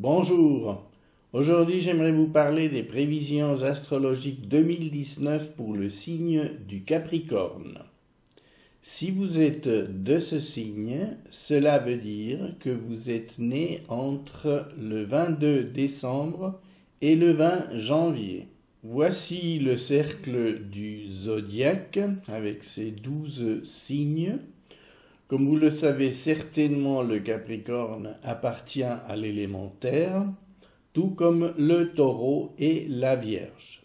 Bonjour, aujourd'hui j'aimerais vous parler des prévisions astrologiques 2019 pour le signe du Capricorne. Si vous êtes de ce signe, cela veut dire que vous êtes né entre le 22 décembre et le 20 janvier. Voici le cercle du zodiaque avec ses 12 signes. Comme vous le savez certainement, le Capricorne appartient à l'élément terre, tout comme le taureau et la Vierge.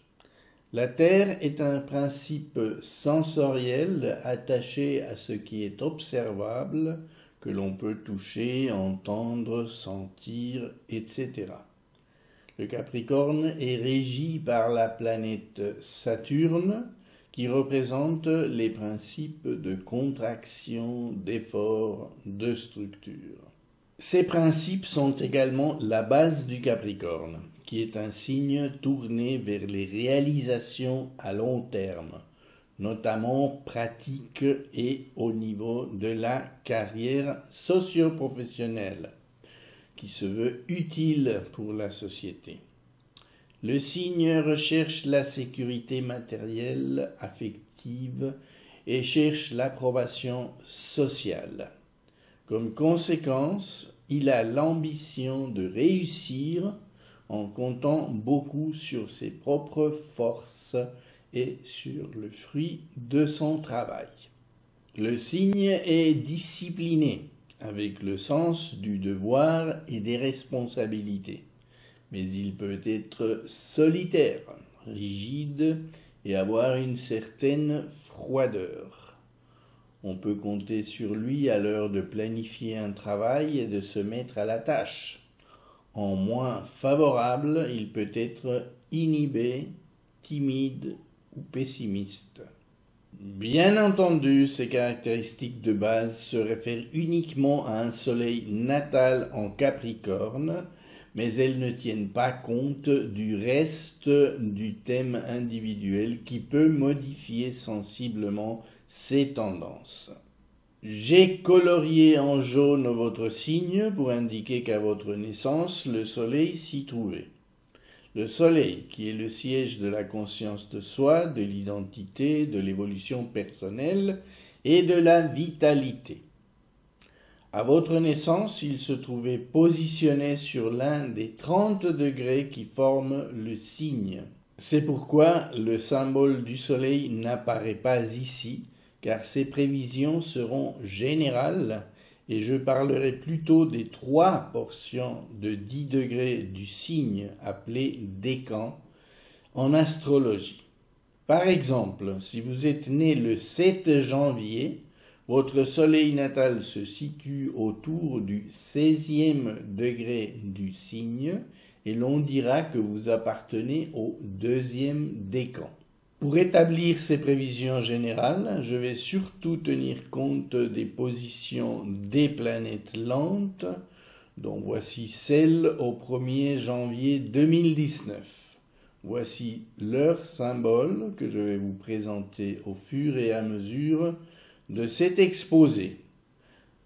La terre est un principe sensoriel attaché à ce qui est observable, que l'on peut toucher, entendre, sentir, etc. Le Capricorne est régi par la planète Saturne, qui représente les principes de contraction, d'effort, de structure. Ces principes sont également la base du Capricorne, qui est un signe tourné vers les réalisations à long terme, notamment pratiques et au niveau de la carrière socio-professionnelle, qui se veut utile pour la société. Le signe recherche la sécurité matérielle, affective et cherche l'approbation sociale. Comme conséquence, il a l'ambition de réussir en comptant beaucoup sur ses propres forces et sur le fruit de son travail. Le signe est discipliné, avec le sens du devoir et des responsabilités. Mais il peut être solitaire, rigide et avoir une certaine froideur. On peut compter sur lui à l'heure de planifier un travail et de se mettre à la tâche. En moins favorable, il peut être inhibé, timide ou pessimiste. Bien entendu, ces caractéristiques de base se réfèrent uniquement à un soleil natal en Capricorne, mais elles ne tiennent pas compte du reste du thème individuel qui peut modifier sensiblement ces tendances. J'ai colorié en jaune votre signe pour indiquer qu'à votre naissance, le soleil s'y trouvait. Le soleil, qui est le siège de la conscience de soi, de l'identité, de l'évolution personnelle et de la vitalité. À votre naissance, il se trouvait positionné sur l'un des 30 degrés qui forment le signe. C'est pourquoi le symbole du soleil n'apparaît pas ici, car ces prévisions seront générales et je parlerai plutôt des 3 portions de 10 degrés du signe appelé décan en astrologie. Par exemple, si vous êtes né le 7 janvier, votre soleil natal se situe autour du 16e degré du signe et l'on dira que vous appartenez au 2e décan. Pour établir ces prévisions générales, je vais surtout tenir compte des positions des planètes lentes, dont voici celle au 1er janvier 2019. Voici leur symbole que je vais vous présenter au fur et à mesure de cet exposé.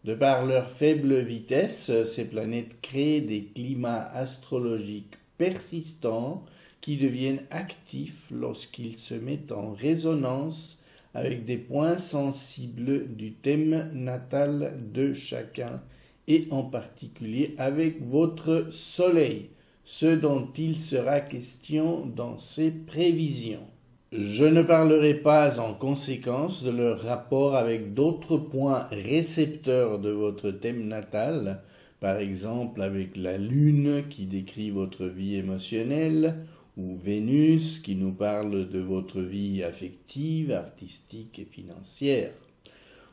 De par leur faible vitesse, ces planètes créent des climats astrologiques persistants qui deviennent actifs lorsqu'ils se mettent en résonance avec des points sensibles du thème natal de chacun et en particulier avec votre soleil, ce dont il sera question dans ces prévisions. Je ne parlerai pas en conséquence de leur rapport avec d'autres points récepteurs de votre thème natal, par exemple avec la Lune qui décrit votre vie émotionnelle, ou Vénus qui nous parle de votre vie affective, artistique et financière.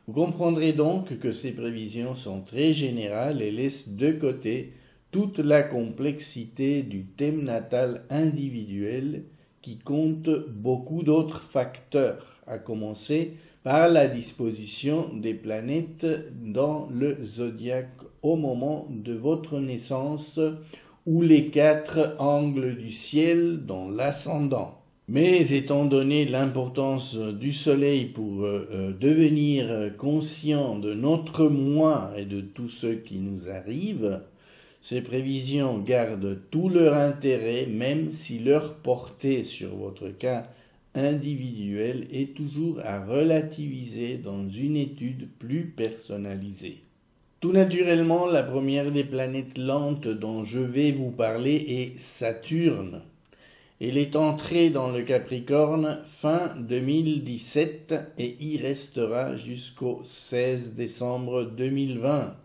Vous comprendrez donc que ces prévisions sont très générales et laissent de côté toute la complexité du thème natal individuel qui compte beaucoup d'autres facteurs, à commencer par la disposition des planètes dans le zodiaque au moment de votre naissance ou les 4 angles du ciel dans l'ascendant. Mais étant donné l'importance du soleil pour devenir conscient de notre moi et de tout ce qui nous arrive, Ces prévisions gardent tout leur intérêt, même si leur portée sur votre cas individuel est toujours à relativiser dans une étude plus personnalisée. Tout naturellement, la première des planètes lentes dont je vais vous parler est Saturne. Elle est entrée dans le Capricorne fin 2017 et y restera jusqu'au 16 décembre 2020.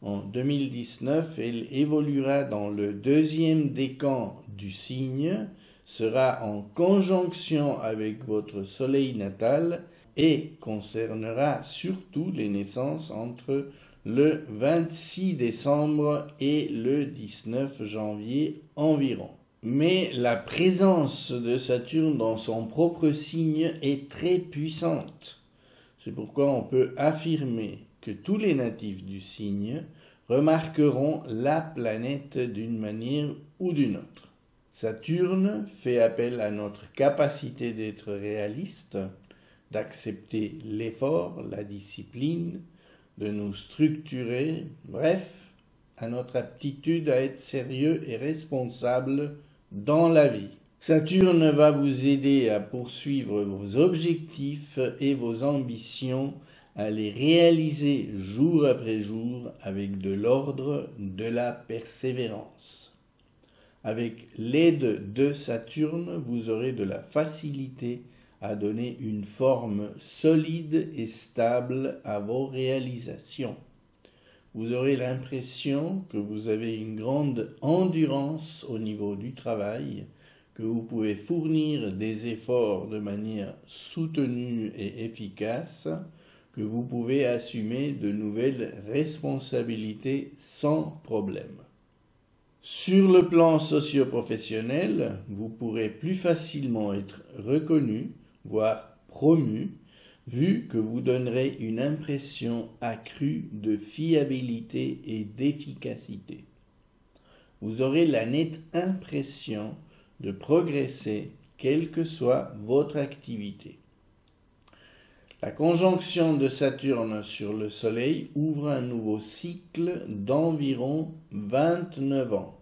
En 2019, elle évoluera dans le deuxième décan du signe, sera en conjonction avec votre soleil natal et concernera surtout les naissances entre le 26 décembre et le 19 janvier environ. Mais la présence de Saturne dans son propre signe est très puissante. C'est pourquoi on peut affirmer que tous les natifs du signe remarqueront la planète d'une manière ou d'une autre. Saturne fait appel à notre capacité d'être réaliste, d'accepter l'effort, la discipline, de nous structurer, bref, à notre aptitude à être sérieux et responsable dans la vie. Saturne va vous aider à poursuivre vos objectifs et vos ambitions, à les réaliser jour après jour avec de l'ordre, de la persévérance. Avec l'aide de Saturne, vous aurez de la facilité à donner une forme solide et stable à vos réalisations. Vous aurez l'impression que vous avez une grande endurance au niveau du travail, que vous pouvez fournir des efforts de manière soutenue et efficace, que vous pouvez assumer de nouvelles responsabilités sans problème. Sur le plan socio-professionnel, vous pourrez plus facilement être reconnu, voire promu, vu que vous donnerez une impression accrue de fiabilité et d'efficacité. Vous aurez la nette impression de progresser, quelle que soit votre activité. La conjonction de Saturne sur le Soleil ouvre un nouveau cycle d'environ 29 ans.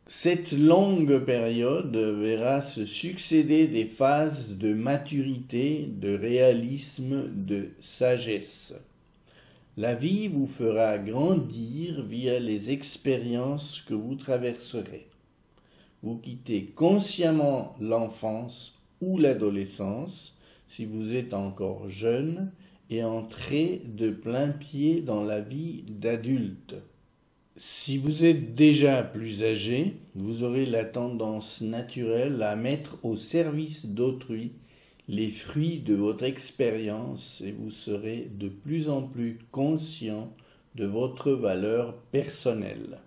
Cette longue période verra se succéder des phases de maturité, de réalisme, de sagesse. La vie vous fera grandir via les expériences que vous traverserez. Vous quittez consciemment l'enfance ou l'adolescence, si vous êtes encore jeune, et entrez de plein pied dans la vie d'adulte. Si vous êtes déjà plus âgé, vous aurez la tendance naturelle à mettre au service d'autrui les fruits de votre expérience et vous serez de plus en plus conscient de votre valeur personnelle.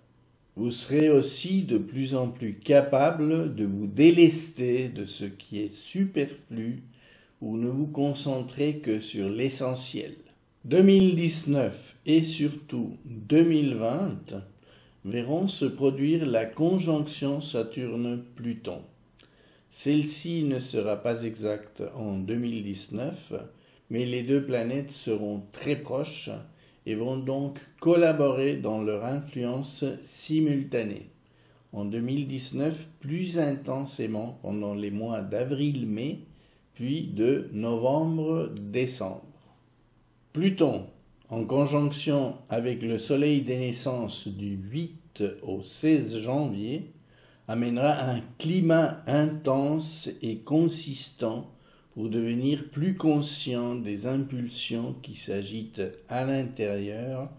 Vous serez aussi de plus en plus capable de vous délester de ce qui est superflu ou ne vous concentrez que sur l'essentiel. 2019 et surtout 2020 verront se produire la conjonction Saturne-Pluton. Celle-ci ne sera pas exacte en 2019, mais les deux planètes seront très proches et vont donc collaborer dans leur influence simultanée. En 2019, plus intensément pendant les mois d'avril-mai, puis de novembre-décembre. Pluton, en conjonction avec le soleil des naissances du 8 au 16 janvier, amènera un climat intense et consistant pour devenir plus conscient des impulsions qui s'agitent à l'intérieur,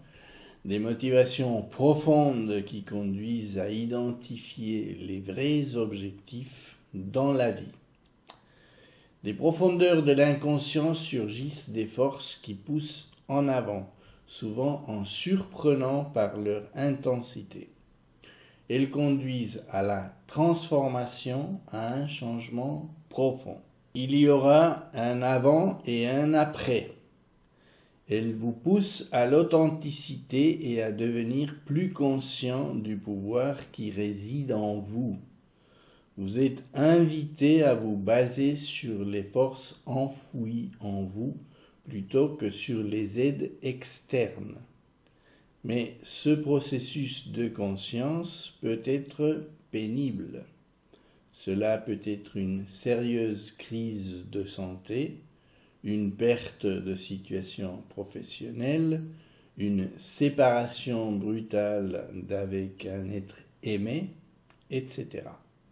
des motivations profondes qui conduisent à identifier les vrais objectifs dans la vie. Des profondeurs de l'inconscient surgissent des forces qui poussent en avant, souvent en surprenant par leur intensité. Elles conduisent à la transformation, à un changement profond. Il y aura un avant et un après. Elles vous poussent à l'authenticité et à devenir plus conscient du pouvoir qui réside en vous. Vous êtes invité à vous baser sur les forces enfouies en vous plutôt que sur les aides externes. Mais ce processus de conscience peut être pénible. Cela peut être une sérieuse crise de santé, une perte de situation professionnelle, une séparation brutale d'avec un être aimé, etc.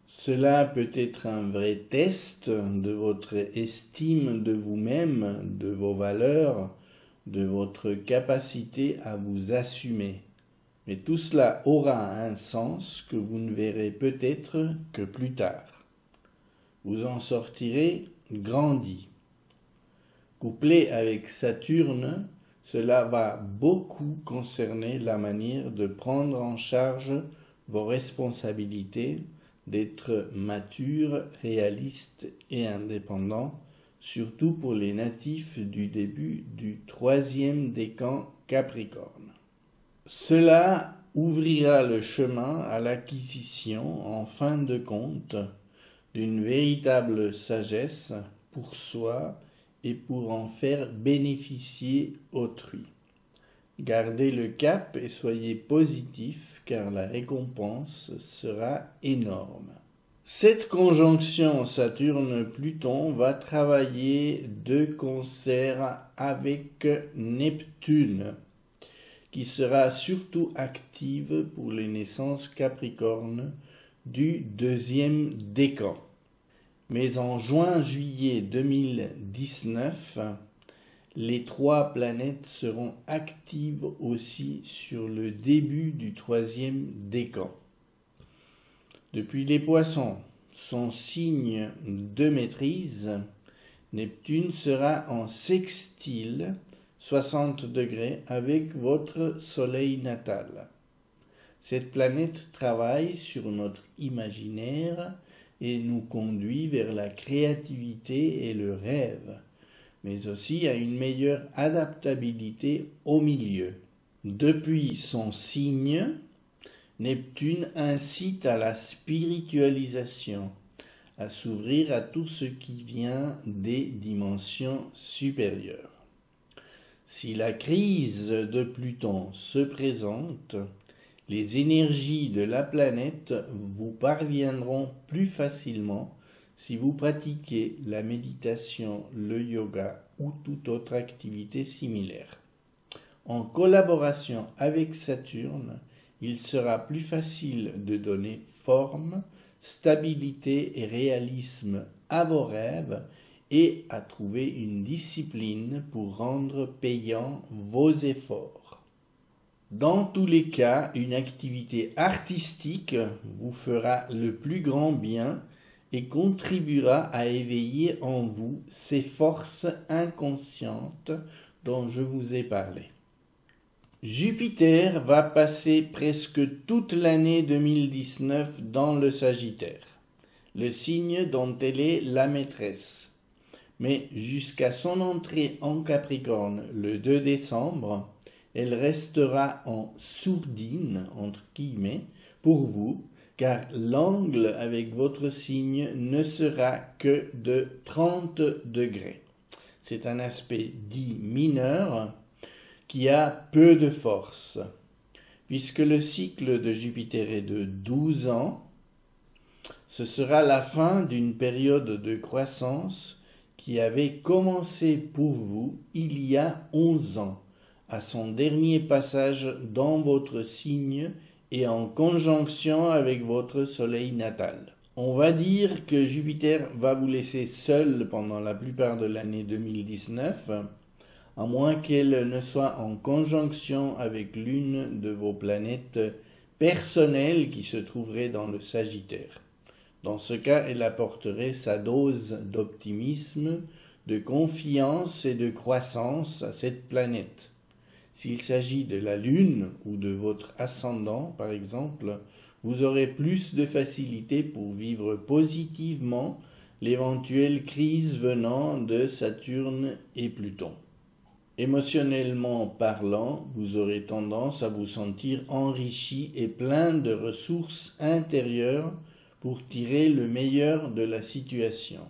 Cela peut être un vrai test de votre estime de vous-même, de vos valeurs, de votre capacité à vous assumer. Mais tout cela aura un sens que vous ne verrez peut-être que plus tard. Vous en sortirez grandi. Couplé avec Saturne, cela va beaucoup concerner la manière de prendre en charge vos responsabilités, d'être mature, réaliste et indépendant, surtout pour les natifs du début du 3e décan Capricorne. Cela ouvrira le chemin à l'acquisition, en fin de compte, d'une véritable sagesse pour soi et pour en faire bénéficier autrui. Gardez le cap et soyez positif car la récompense sera énorme. Cette conjonction Saturne-Pluton va travailler de concert avec Neptune, qui sera surtout active pour les naissances Capricorne du 2e décan. Mais en juin-juillet 2019, les 3 planètes seront actives aussi sur le début du 3e décan. Depuis les Poissons, son signe de maîtrise, Neptune sera en sextile 60 degrés avec votre Soleil natal. Cette planète travaille sur notre imaginaire et nous conduit vers la créativité et le rêve, mais aussi à une meilleure adaptabilité au milieu. Depuis son signe, Neptune incite à la spiritualisation, à s'ouvrir à tout ce qui vient des dimensions supérieures. Si la crise de Pluton se présente, les énergies de la planète vous parviendront plus facilement si vous pratiquez la méditation, le yoga ou toute autre activité similaire. En collaboration avec Saturne, il sera plus facile de donner forme, stabilité et réalisme à vos rêves et à trouver une discipline pour rendre payants vos efforts. Dans tous les cas, une activité artistique vous fera le plus grand bien et contribuera à éveiller en vous ces forces inconscientes dont je vous ai parlé. Jupiter va passer presque toute l'année 2019 dans le Sagittaire, le signe dont elle est la maîtresse. Mais jusqu'à son entrée en Capricorne le 2 décembre, elle restera en sourdine, entre guillemets, pour vous, car l'angle avec votre signe ne sera que de 30 degrés. C'est un aspect dit mineur, qui a peu de force. Puisque le cycle de Jupiter est de 12 ans, ce sera la fin d'une période de croissance qui avait commencé pour vous il y a 11 ans, à son dernier passage dans votre signe et en conjonction avec votre Soleil natal. On va dire que Jupiter va vous laisser seul pendant la plupart de l'année 2019, à moins qu'elle ne soit en conjonction avec l'une de vos planètes personnelles qui se trouverait dans le Sagittaire. Dans ce cas, elle apporterait sa dose d'optimisme, de confiance et de croissance à cette planète. S'il s'agit de la Lune ou de votre ascendant, par exemple, vous aurez plus de facilité pour vivre positivement l'éventuelle crise venant de Saturne et Pluton. Émotionnellement parlant, vous aurez tendance à vous sentir enrichi et plein de ressources intérieures pour tirer le meilleur de la situation.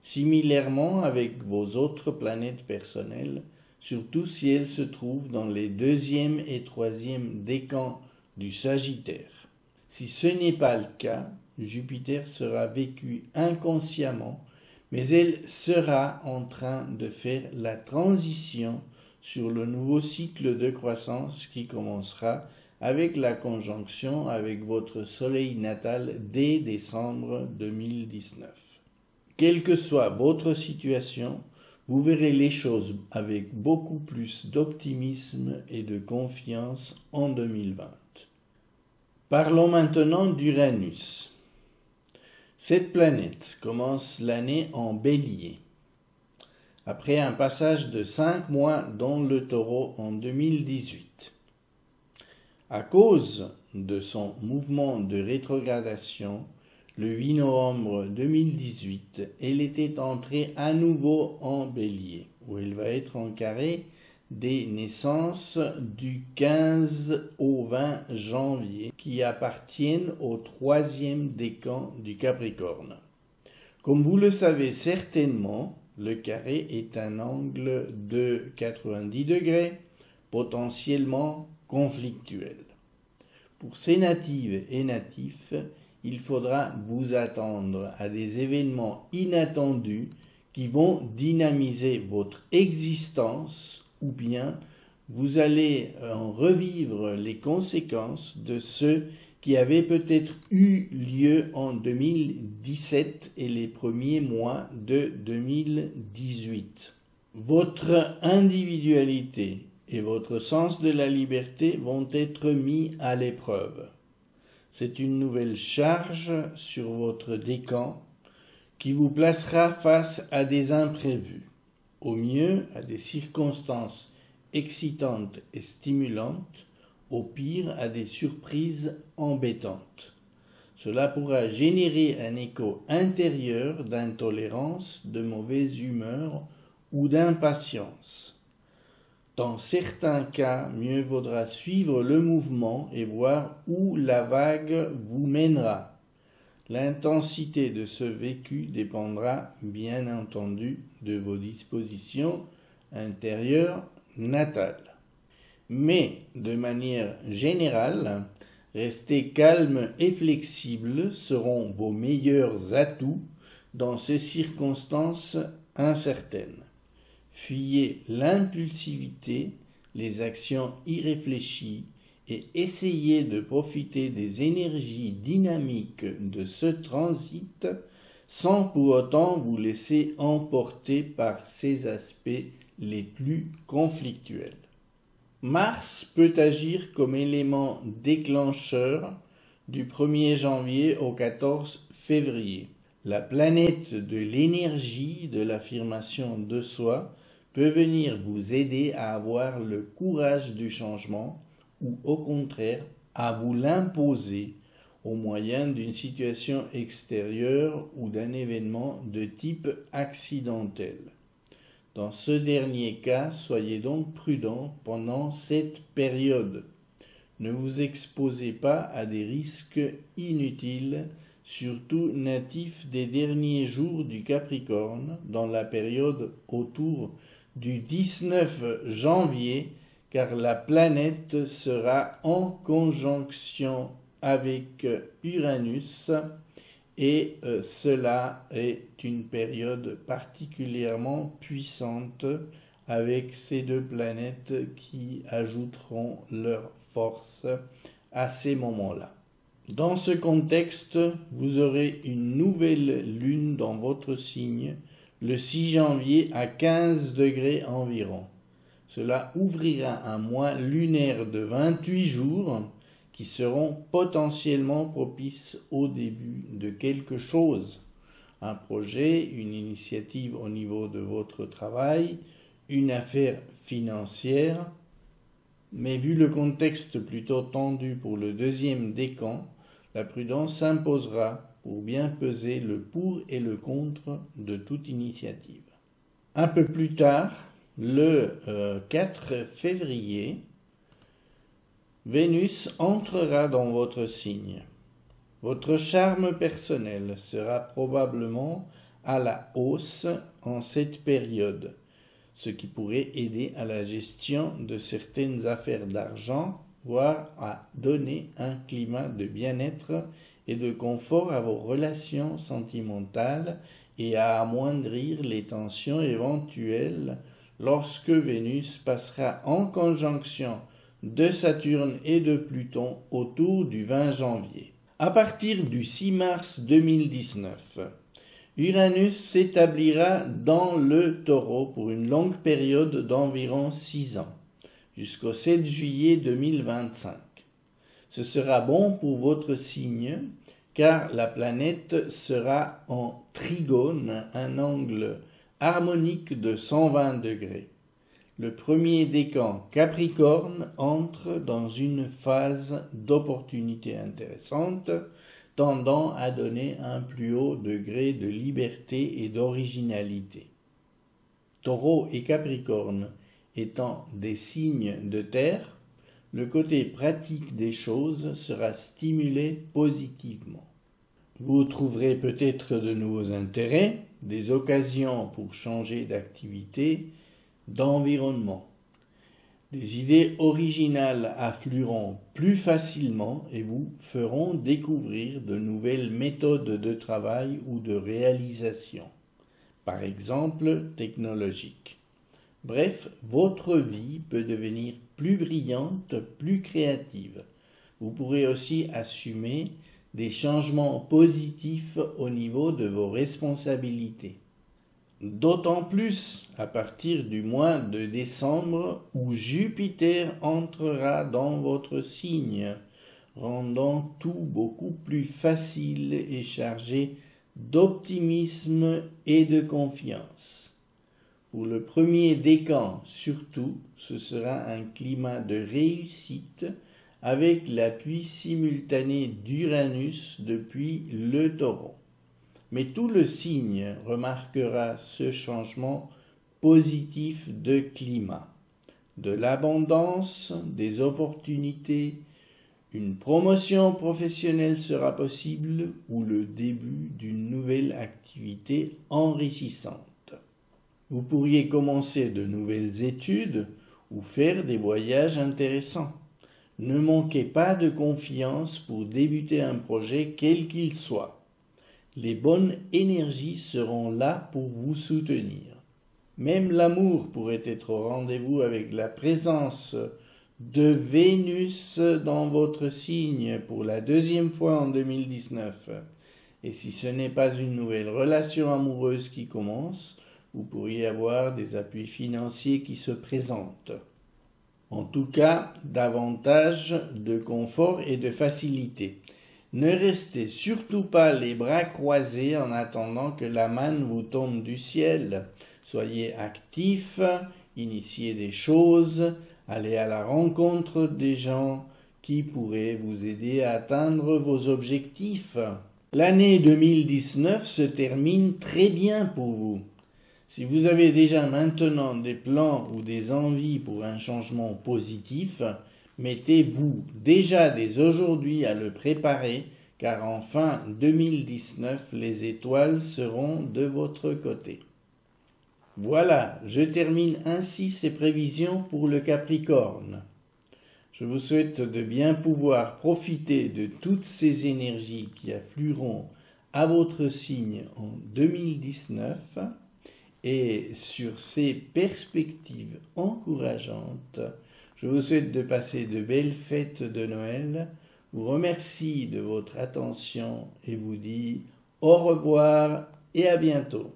Similairement avec vos autres planètes personnelles, surtout si elle se trouve dans les deuxième et troisième décans du Sagittaire. Si ce n'est pas le cas, Jupiter sera vécu inconsciemment, mais elle sera en train de faire la transition sur le nouveau cycle de croissance qui commencera avec la conjonction avec votre soleil natal dès décembre 2019. Quelle que soit votre situation, vous verrez les choses avec beaucoup plus d'optimisme et de confiance en 2020. Parlons maintenant d'Uranus. Cette planète commence l'année en Bélier. Après un passage de 5 mois dans le Taureau en 2018. À cause de son mouvement de rétrogradation, le 8 novembre 2018, elle était entrée à nouveau en Bélier, où elle va être en carré des naissances du 15 au 20 janvier, qui appartiennent au troisième décan du Capricorne. Comme vous le savez certainement, le carré est un angle de 90 degrés, potentiellement conflictuel. Pour ces natives et natifs, il faudra vous attendre à des événements inattendus qui vont dynamiser votre existence ou bien vous allez en revivre les conséquences de ceux qui avaient peut-être eu lieu en 2017 et les premiers mois de 2018. Votre individualité et votre sens de la liberté vont être mis à l'épreuve. C'est une nouvelle charge sur votre décan qui vous placera face à des imprévus, au mieux à des circonstances excitantes et stimulantes, au pire à des surprises embêtantes. Cela pourra générer un écho intérieur d'intolérance, de mauvaise humeur ou d'impatience. Dans certains cas, mieux vaudra suivre le mouvement et voir où la vague vous mènera. L'intensité de ce vécu dépendra, bien entendu, de vos dispositions intérieures natales. Mais, de manière générale, rester calme et flexible seront vos meilleurs atouts dans ces circonstances incertaines. Fuyez l'impulsivité, les actions irréfléchies et essayez de profiter des énergies dynamiques de ce transit sans pour autant vous laisser emporter par ses aspects les plus conflictuels. Mars peut agir comme élément déclencheur du 1er janvier au 14 février. La planète de l'énergie de l'affirmation de soi peut venir vous aider à avoir le courage du changement ou au contraire à vous l'imposer au moyen d'une situation extérieure ou d'un événement de type accidentel. Dans ce dernier cas, soyez donc prudent pendant cette période. Ne vous exposez pas à des risques inutiles, surtout natifs des derniers jours du Capricorne, dans la période autour du 19 janvier, car la planète sera en conjonction avec Uranus et cela est une période particulièrement puissante avec ces deux planètes qui ajouteront leur force à ces moments-là. Dans ce contexte, vous aurez une nouvelle lune dans votre signe le 6 janvier à 15 degrés environ. Cela ouvrira un mois lunaire de 28 jours qui seront potentiellement propices au début de quelque chose. Un projet, une initiative au niveau de votre travail, une affaire financière. Mais vu le contexte plutôt tendu pour le deuxième décan, la prudence s'imposera pour bien peser le pour et le contre de toute initiative. Un peu plus tard, le 4 février, Vénus entrera dans votre signe. Votre charme personnel sera probablement à la hausse en cette période, ce qui pourrait aider à la gestion de certaines affaires d'argent, voire à donner un climat de bien-être et de confort à vos relations sentimentales et à amoindrir les tensions éventuelles lorsque Vénus passera en conjonction de Saturne et de Pluton autour du 20 janvier. À partir du 6 mars 2019, Uranus s'établira dans le Taureau pour une longue période d'environ 6 ans, jusqu'au 7 juillet 2025. Ce sera bon pour votre signe, car la planète sera en trigone, un angle harmonique de 120 degrés. Le premier décan Capricorne entre dans une phase d'opportunité intéressante, tendant à donner un plus haut degré de liberté et d'originalité. Taureau et Capricorne étant des signes de terre, le côté pratique des choses sera stimulé positivement. Vous trouverez peut-être de nouveaux intérêts, des occasions pour changer d'activité, d'environnement. Des idées originales afflueront plus facilement et vous feront découvrir de nouvelles méthodes de travail ou de réalisation, par exemple technologiques. Bref, votre vie peut devenir plus brillante, plus créative. Vous pourrez aussi assumer des changements positifs au niveau de vos responsabilités. D'autant plus à partir du mois de décembre où Jupiter entrera dans votre signe, rendant tout beaucoup plus facile et chargé d'optimisme et de confiance. Pour le premier décan surtout, ce sera un climat de réussite avec l'appui simultané d'Uranus depuis le Taureau. Mais tout le signe remarquera ce changement positif de climat, de l'abondance, des opportunités, une promotion professionnelle sera possible ou le début d'une nouvelle activité enrichissante. Vous pourriez commencer de nouvelles études ou faire des voyages intéressants. Ne manquez pas de confiance pour débuter un projet quel qu'il soit. Les bonnes énergies seront là pour vous soutenir. Même l'amour pourrait être au rendez-vous avec la présence de Vénus dans votre signe pour la deuxième fois en 2019. Et si ce n'est pas une nouvelle relation amoureuse qui commence, vous pourriez avoir des appuis financiers qui se présentent. En tout cas, davantage de confort et de facilité. Ne restez surtout pas les bras croisés en attendant que la manne vous tombe du ciel. Soyez actifs, initiez des choses, allez à la rencontre des gens qui pourraient vous aider à atteindre vos objectifs. L'année 2019 se termine très bien pour vous. Si vous avez déjà maintenant des plans ou des envies pour un changement positif, mettez-vous déjà dès aujourd'hui à le préparer, car en fin 2019, les étoiles seront de votre côté. Voilà, je termine ainsi ces prévisions pour le Capricorne. Je vous souhaite de bien pouvoir profiter de toutes ces énergies qui afflueront à votre signe en 2019 et sur ces perspectives encourageantes, je vous souhaite de passer de belles fêtes de Noël, vous remercie de votre attention et vous dit au revoir et à bientôt.